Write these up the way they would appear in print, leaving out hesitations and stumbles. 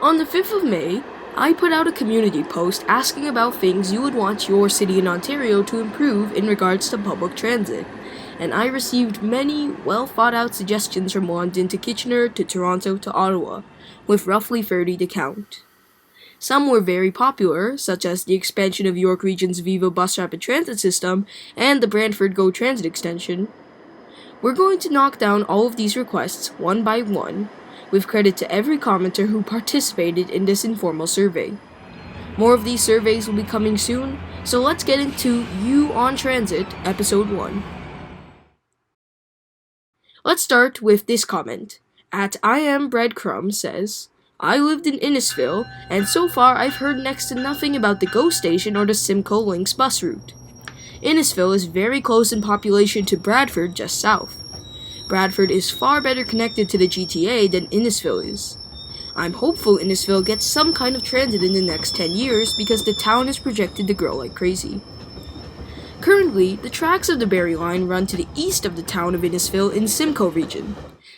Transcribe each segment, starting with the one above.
On the 5th of May, I put out a community post asking about things you would want your city in Ontario to improve in regards to public transit, and I received many well-thought-out suggestions from London to Kitchener to Toronto to Ottawa, with roughly 30 to count. Some were very popular, such as the expansion of York Region's Viva bus rapid transit system and the Brantford GO transit extension. We're going to knock down all of these requests one by one, with credit to every commenter who participated in this informal survey. More of these surveys will be coming soon, so let's get into You on Transit, Episode 1. Let's start with this comment. At I Am Breadcrumb says, I lived in Innisfil, and so far I've heard next to nothing about the GO station or the Simcoe Links bus route. Innisfil is very close in population to Bradford just south. Bradford is far better connected to the GTA than Innisfil is. I'm hopeful Innisfil gets some kind of transit in the next 10 years because the town is projected to grow like crazy. Currently, the tracks of the Barrie line run to the east of the town of Innisfil in Simcoe region,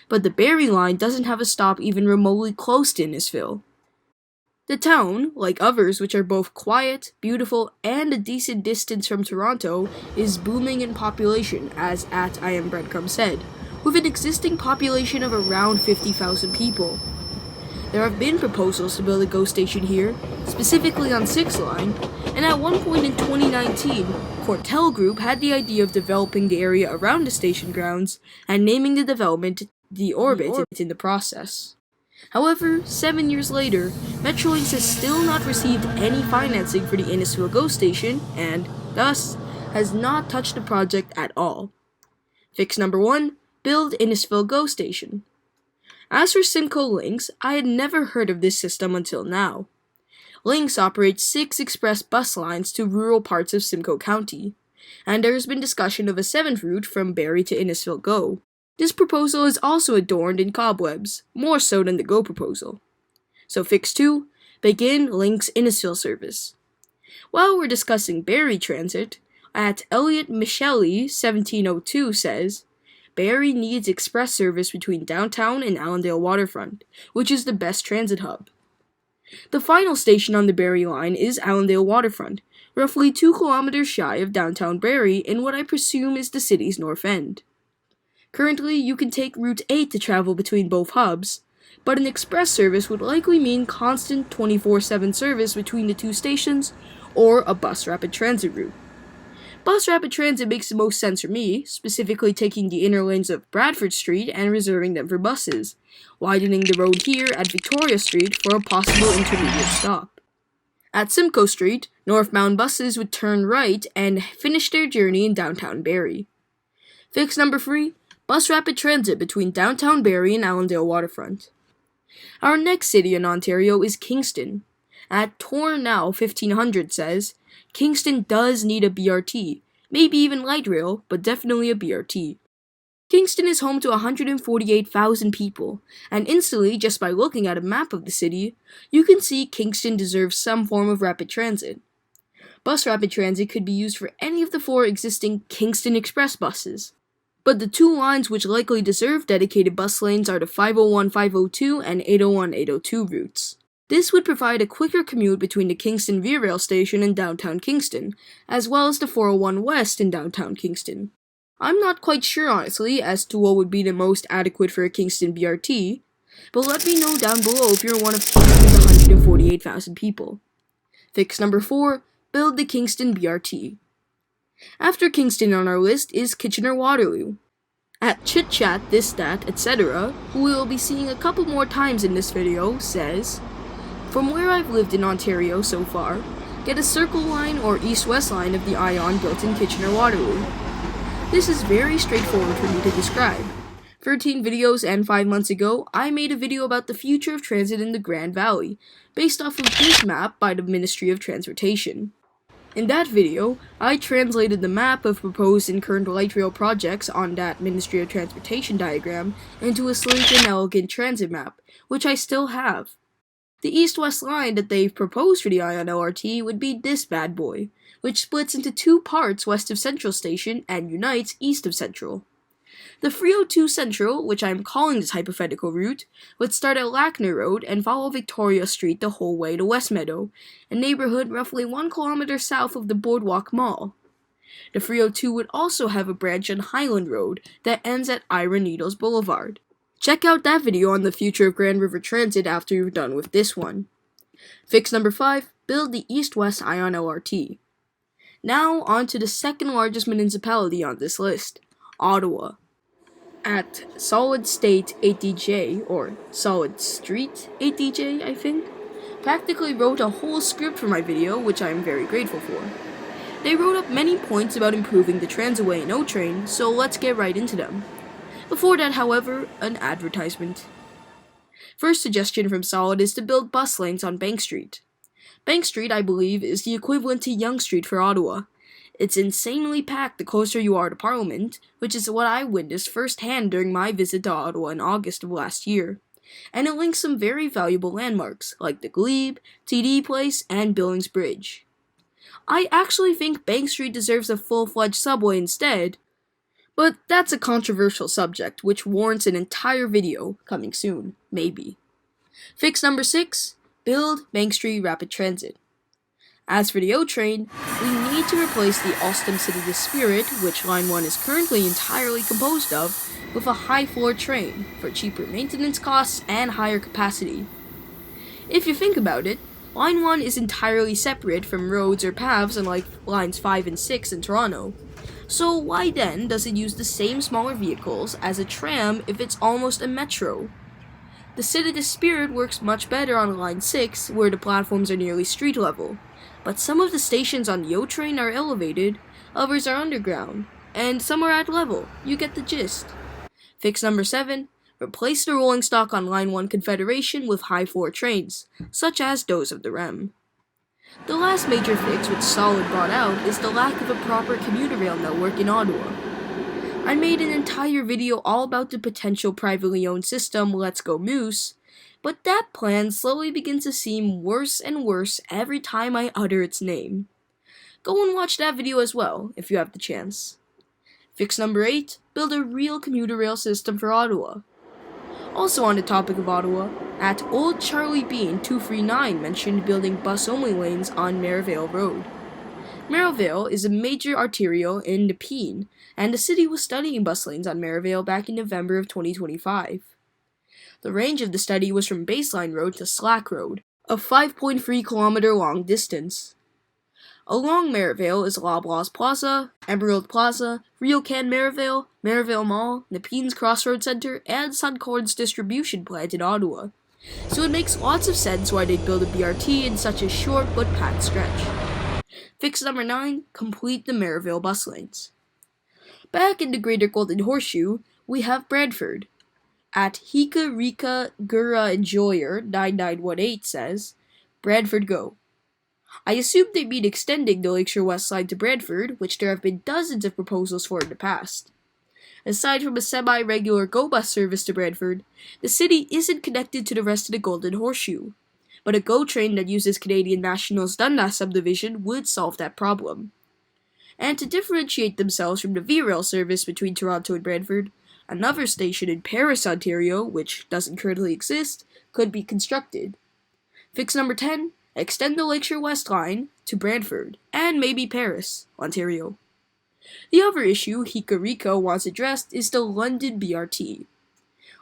but the Barrie line doesn't have a stop even remotely close to Innisfil. The town, like others which are both quiet, beautiful, and a decent distance from Toronto, is booming in population, as at I Am Breadcrumb said, with an existing population of around 50,000 people. There have been proposals to build a GO station here, specifically on 6th Line, and at one point in 2019, Cortel Group had the idea of developing the area around the station grounds and naming the development The Orbit in the process. However, 7 years later, Metrolinx has still not received any financing for the Innisfil GO station and, thus, has not touched the project at all. Fix number 1, build Innisfil GO station. As for Simcoe Links, I had never heard of this system until now. Links operates 6 express bus lines to rural parts of Simcoe County, and there has been discussion of a 7th route from Barrie to Innisfil GO. This proposal is also adorned in cobwebs, more so than the GO proposal. So fix 2, begin Links Innisfil service. While we're discussing Barrie transit, at Elliot Michelli 1702 says, Barrie needs express service between downtown and Allendale Waterfront, which is the best transit hub. The final station on the Barrie line is Allendale Waterfront, roughly 2 kilometers shy of downtown Barrie in what I presume is the city's north end. Currently, you can take Route 8 to travel between both hubs, but an express service would likely mean constant 24/7 service between the two stations, or a bus rapid transit route. Bus rapid transit makes the most sense for me, specifically taking the inner lanes of Bradford Street and reserving them for buses, widening the road here at Victoria Street for a possible intermediate stop. At Simcoe Street, northbound buses would turn right and finish their journey in downtown Barrie. Fix number 3, bus rapid transit between downtown Barrie and Allendale Waterfront. Our next city in Ontario is Kingston. At Tornow 1500 says, Kingston does need a BRT, maybe even light rail, but definitely a BRT. Kingston is home to 148,000 people, and instantly, just by looking at a map of the city, you can see Kingston deserves some form of rapid transit. Bus rapid transit could be used for any of the 4 existing Kingston Express buses, but the 2 lines which likely deserve dedicated bus lanes are the 501-502 and 801-802 routes. This would provide a quicker commute between the Kingston Via Rail station and downtown Kingston, as well as the 401 West in downtown Kingston. I'm not quite sure, honestly, as to what would be the most adequate for a Kingston BRT, but let me know down below if you're one of Kingston's 148,000 people. Fix number 4, build the Kingston BRT. After Kingston on our list is Kitchener-Waterloo. At Chit Chat This That etc., who we will be seeing a couple more times in this video, says, from where I've lived in Ontario so far, get a Circle Line or East-West line of the Ion built in Kitchener-Waterloo. This is very straightforward for me to describe. 13 videos and 5 months ago, I made a video about the future of transit in the Grand Valley, based off of this map by the Ministry of Transportation. In that video, I translated the map of proposed and current light rail projects on that Ministry of Transportation diagram into a sleek and elegant transit map, which I still have. The east-west line that they've proposed for the Ion LRT would be this bad boy, which splits into 2 parts west of Central Station and unites east of Central. The 302 Central, which I am calling this hypothetical route, would start at Lackner Road and follow Victoria Street the whole way to West Meadow, a neighborhood roughly 1 kilometer south of the Boardwalk Mall. The 302 would also have a branch on Highland Road that ends at Ira Needles Boulevard. Check out that video on the future of Grand River Transit after you're done with this one. Fix number 5, build the East-West Ion LRT. Now on to the second largest municipality on this list, Ottawa. At Solid State ATJ, or Solid Street ATJ, I think, practically wrote a whole script for my video, which I am very grateful for. They wrote up many points about improving the Transaway and O-Train, so let's get right into them. Before that, however, an advertisement. First suggestion from Solid is to build bus lanes on Bank Street. Bank Street, I believe, is the equivalent to Yonge Street for Ottawa. It's insanely packed the closer you are to Parliament, which is what I witnessed firsthand during my visit to Ottawa in August of last year. And it links some very valuable landmarks, like the Glebe, TD Place, and Billings Bridge. I actually think Bank Street deserves a full-fledged subway instead, but that's a controversial subject, which warrants an entire video coming soon, maybe. Fix number 6, build Bank Street Rapid Transit. As for the O-Train, we need to replace the Alstom City to Spirit, which Line 1 is currently entirely composed of, with a high-floor train for cheaper maintenance costs and higher capacity. If you think about it, Line 1 is entirely separate from roads or paths unlike Lines 5 and 6 in Toronto. So why then does it use the same smaller vehicles as a tram if it's almost a metro? The City to Spirit works much better on Line 6, where the platforms are nearly street level, but some of the stations on the O-Train are elevated, others are underground, and some are at level. You get the gist. Fix number 7, replace the rolling stock on Line 1 Confederation with high-floor trains, such as those of the REM. The last major fix which Solid brought out is the lack of a proper commuter rail network in Ottawa. I made an entire video all about the potential privately owned system Let's Go Moose, but that plan slowly begins to seem worse and worse every time I utter its name. Go and watch that video as well, if you have the chance. Fix number 8, build a real commuter rail system for Ottawa. Also on the topic of Ottawa, at Old Charlie Bean 239 mentioned building bus-only lanes on Merivale Road. Merivale is a major arterial in Nepean, and the city was studying bus lanes on Merivale back in November of 2025. The range of the study was from Baseline Road to Slack Road, a 5.3 kilometer long distance. Along Merivale is Loblaws Plaza, Emerald Plaza, RioCan Merivale, Merivale Mall, Nepean's Crossroads Centre, and Suncord's distribution plant in Ottawa. So it makes lots of sense why they'd build a BRT in such a short but packed stretch. Fix number 9, complete the Merivale bus lanes. Back in the Greater Golden Horseshoe, we have Brantford. At Hika Rika Gura Enjoyer 9918 says, Brantford go. I assume they mean extending the Lakeshore West Line to Brantford, which there have been dozens of proposals for in the past. Aside from a semi-regular GO bus service to Brantford, the city isn't connected to the rest of the Golden Horseshoe, but a GO train that uses Canadian National's Dundas subdivision would solve that problem. And to differentiate themselves from the V-Rail service between Toronto and Brantford, another station in Paris, Ontario, which doesn't currently exist, could be constructed. Fix number 10, extend the Lakeshore West Line to Brantford, and maybe Paris, Ontario. The other issue Hikariko wants addressed is the London BRT.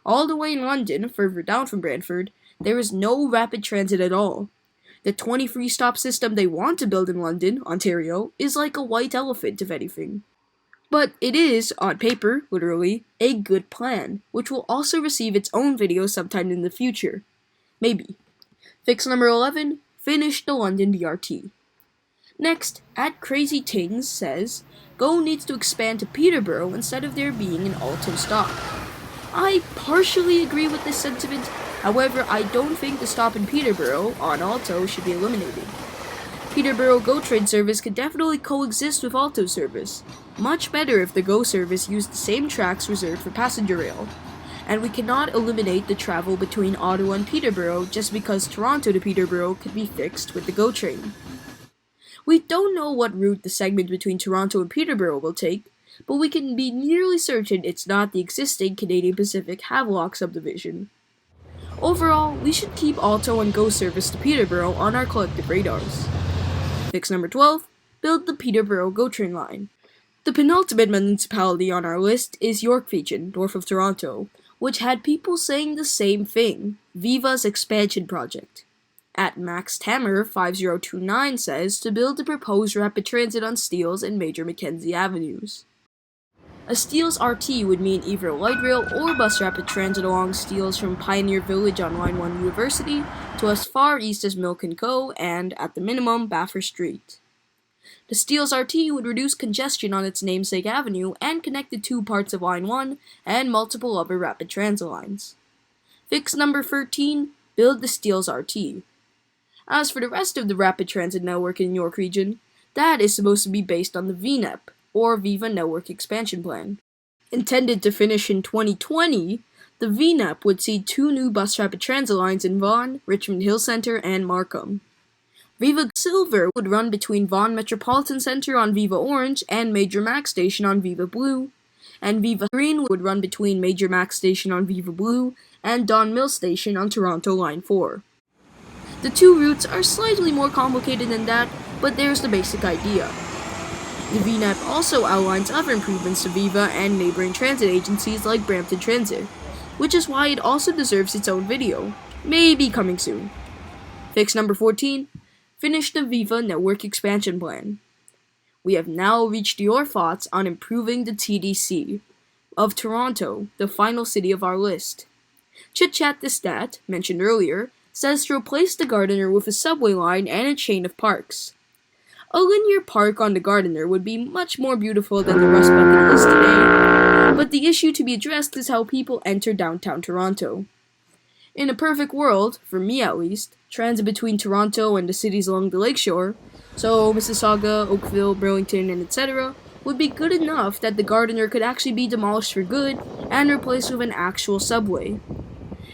All the way in London, further down from Brantford, there is no rapid transit at all. The 23-stop system they want to build in London, Ontario, is like a white elephant, if anything. But it is, on paper, literally, a good plan, which will also receive its own video sometime in the future. Maybe. Fix number 11, finish the London BRT. Next, at Crazy Tings says, GO needs to expand to Peterborough instead of there being an Alto stop. I partially agree with this sentiment, however, I don't think the stop in Peterborough on Alto should be eliminated. Peterborough GO train service could definitely coexist with Alto service. Much better if the GO service used the same tracks reserved for passenger rail. And we cannot eliminate the travel between Ottawa and Peterborough just because Toronto to Peterborough could be fixed with the GO train. We don't know what route the segment between Toronto and Peterborough will take, but we can be nearly certain it's not the existing Canadian Pacific Havelock subdivision. Overall, we should keep Alto and GO service to Peterborough on our collective radars. Fix number 12, build the Peterborough GO train line. The penultimate municipality on our list is York Region, north of Toronto, which had people saying the same thing, Viva's expansion project. At Max Tammer 5029 says to build the proposed rapid transit on Steeles and Major Mackenzie Avenues. A Steeles RT would mean either light rail or bus rapid transit along Steeles from Pioneer Village on Line 1 University to as far east as Milk & Co. and, at the minimum, Bathurst Street. The Steeles RT would reduce congestion on its namesake avenue and connect the two parts of Line 1 and multiple other rapid transit lines. Fix number 13, build the Steeles RT. As for the rest of the rapid transit network in York Region, that is supposed to be based on the VNEP, or Viva Network Expansion Plan. Intended to finish in 2020, the VNEP would see 2 new bus rapid transit lines in Vaughan, Richmond Hill Centre, and Markham. Viva Silver would run between Vaughan Metropolitan Centre on Viva Orange and Major Max Station on Viva Blue, and Viva Green would run between Major Max Station on Viva Blue and Don Mills Station on Toronto Line 4. The two routes are slightly more complicated than that, but there's the basic idea. The VNEP also outlines other improvements to Viva and neighboring transit agencies like Brampton Transit, which is why it also deserves its own video, maybe coming soon. Fix number 14, finish the Viva Network Expansion Plan. We have now reached your thoughts on improving the TDC of Toronto, the final city of our list. Chit Chat the Stat, mentioned earlier, says to replace the Gardiner with a subway line and a chain of parks. A linear park on the Gardiner would be much more beautiful than the Rust Bucket is today, but the issue to be addressed is how people enter downtown Toronto. In a perfect world, for me at least, transit between Toronto and the cities along the lakeshore, so Mississauga, Oakville, Burlington, and etc., would be good enough that the Gardiner could actually be demolished for good and replaced with an actual subway.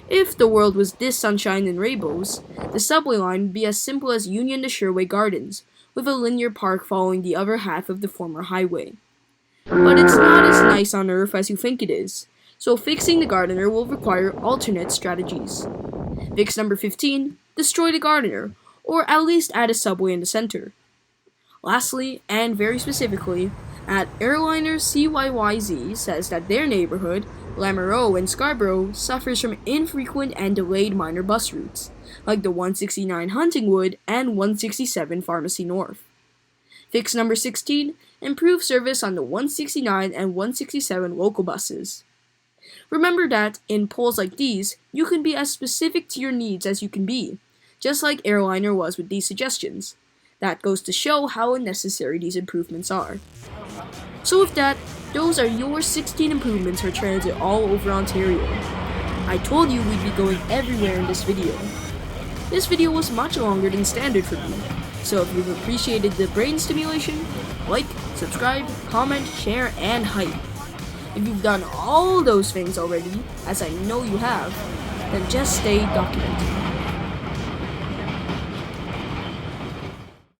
If the world was this sunshine and rainbows, the subway line would be as simple as Union to Sherway Gardens, with a linear park following the other half of the former highway. But it's not as nice on Earth as you think it is, so fixing the Gardiner will require alternate strategies. Fix number 15, destroy the Gardiner, or at least add a subway in the center. Lastly, and very specifically, at Airliner CYYZ says that their neighborhood, Lamoureux and Scarborough, suffers from infrequent and delayed minor bus routes, like the 169 Huntingwood and 167 Pharmacy North. Fix number 16, improve service on the 169 and 167 local buses. Remember that, in polls like these, you can be as specific to your needs as you can be, just like Airliner was with these suggestions. That goes to show how unnecessary these improvements are. So with that, those are your 16 improvements for transit all over Ontario. I told you we'd be going everywhere in this video. This video was much longer than standard for me, so if you've appreciated the brain stimulation, like, subscribe, comment, share, and hype. If you've done all those things already, as I know you have, then just stay documented.